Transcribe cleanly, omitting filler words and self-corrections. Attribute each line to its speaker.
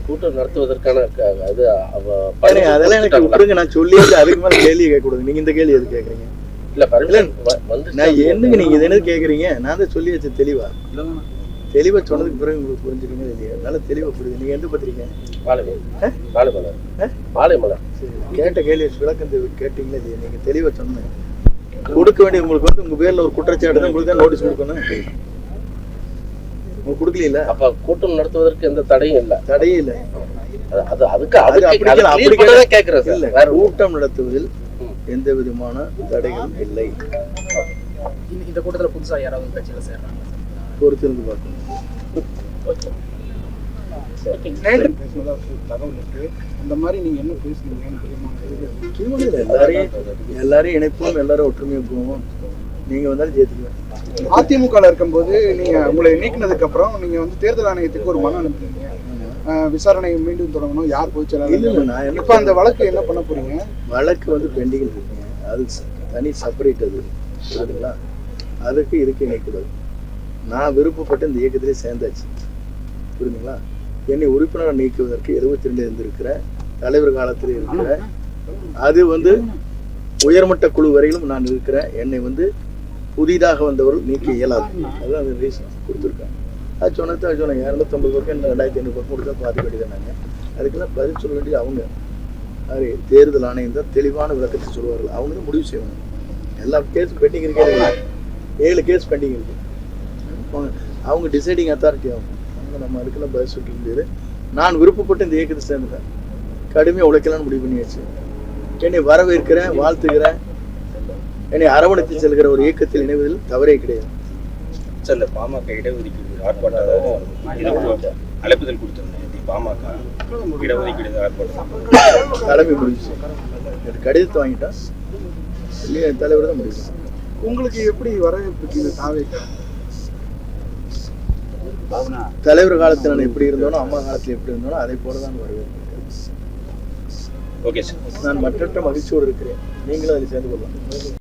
Speaker 1: கூட்டம் நடத்துவதற்கான அது
Speaker 2: அதெல்லாம் எனக்கு விட்டுருங்க. நான் சொல்லி அதுக்கு மேலே கேள்வி கேட்கக்கூடாது. நீங்க இந்த கேள்வி எது கேட்குறீங்க? நான் என்னங்க நீங்க இது என்ன கேட்குறீங்க? நான் தான் சொல்லி வச்சேன் தெளிவா சொன்னதுக்கு பிறகு உங்களுக்கு புரிஞ்சுக்கீங்க இல்லையா? நல்லா தெளிவா புரியுது. நீங்க எந்த பத்திரிக்கை? கேட்ட கேள்வி விளக்கம் கேட்டீங்களா இல்லையா? நீங்க தெளிவா சொன்னீங்க. கொடுக்க வேண்டிய உங்களுக்கு வந்து உங்க பேர்ல ஒரு குற்றச்சாட்டு தான், உங்களுக்கு தான் நோட்டீஸ் கொடுக்கணும். உங்களுக்கு கொடுக்கல.
Speaker 1: அப்ப கூட்டம் நடத்துவதற்கு எந்த தடையும் இல்லை.
Speaker 2: தடையும் இல்லை. கூட்டம் நடத்துவதில் எந்த விதமான தடைகளும் இல்லை.
Speaker 3: இந்த கூட்டத்தில் புதுசா யாராவது கட்சியில சேர்றாங்க?
Speaker 2: பொறுத்திருந்து பார்க்கணும்.
Speaker 4: இந்த மாதிரி நீங்க என்ன பேசுறீங்க?
Speaker 2: எல்லாரையும் இணைப்போம், எல்லாரும் ஒற்றுமையா போவோம். நீங்க வந்தாலும் சேர்த்துக்குவேன்.
Speaker 4: அதிமுக இருக்கும்போது நீங்க உங்களை நீக்கினதுக்கு அப்புறம் நீங்க வந்து தேர்தல் ஆணையத்துக்கு ஒரு மனு அனுப்புறீங்க. விசாரணை மீண்டும் தொடங்கணும், யார் போய் செல்லாது. இப்ப அந்த வழக்கு என்ன பண்ண போறீங்க?
Speaker 2: வழக்கு வந்து பெண்டிங் இருக்குங்க. அது தனி செப்பரேட். அது புரியுதுங்களா? அதுக்கு இதுக்கு இணைக்கூடாது. நான் விருப்பப்பட்டு இந்த இயக்கத்திலே சேர்ந்தாச்சு. புரியுதுங்களா? என்னை உறுப்பினரை நீக்குவதற்கு 72 இருந்திருக்கிற தலைவர் காலத்தில் இருக்கிற அது வந்து உயர்மட்ட குழு வரையிலும் நான் இருக்கிறேன். என்னை வந்து புதிதாக வந்தவர்கள் நீக்க இயலாது. அதுதான் அந்த ரீசன் கொடுத்துருக்காங்க. அது சொன்னது சொன்னாங்க 250 பக்கம் இல்லை 2500 பக்கம் கொடுத்தா பார்த்துக்க வேண்டியதானாங்க. அதுக்கெல்லாம் பதில் சொல்ல வேண்டியது அவங்க. அது தேர்தல் ஆணையம் தான் தெளிவான விளக்கத்தை சொல்லுவார்கள். அவங்க தான் முடிவு செய்வாங்க. எல்லா கேஸும் பெண்டிங் இருக்கிறது. 7 கேஸ் பெண்டிங் இருக்கு. அவங்க டிசைடிங் அத்தாரிட்டி ஆகும். அவங்க நம்ம அதுக்கெல்லாம் பதில் சொல்ல முடியாது. நான் விருப்பப்பட்டு இந்த இயக்கத்தை சேர்ந்துட்டேன். கடுமையாக உழைக்கலாம்னு முடிவு பண்ணியாச்சு. என்னை வரவேற்கிறேன், வாழ்த்துக்கிறேன். என்னை அரவணைத்து செல்கிற ஒரு இயக்கத்தில் இணைவதில் தவறே கிடையாது.
Speaker 5: சார், இந்த பாமக இடஒதுக்கீடு ஆர்ப்பாட்டம் அழைப்புதல் கொடுத்துருந்தேன். பாமக இடஒதுக்கீடு ஆர்ப்பாட்டம்
Speaker 2: தலைமை முடிஞ்சு கடிதத்தை வாங்கிட்டா இல்லையா? தலைவர் தான் முடியும்.
Speaker 4: உங்களுக்கு எப்படி வரவேற்பு இந்த தாவேக்கா?
Speaker 2: தலைவர் காலத்தில் நான் எப்படி இருந்தோனோ, அம்மா காலத்தில் எப்படி இருந்தோனோ அதை போலதான் வரவேற்பு.
Speaker 5: Okay sir.
Speaker 2: நான் மற்றற்ற மகிழ்ச்சியோடு இருக்கிறேன். நீங்களும் அதில் சேர்ந்து கொள்ளலாம்.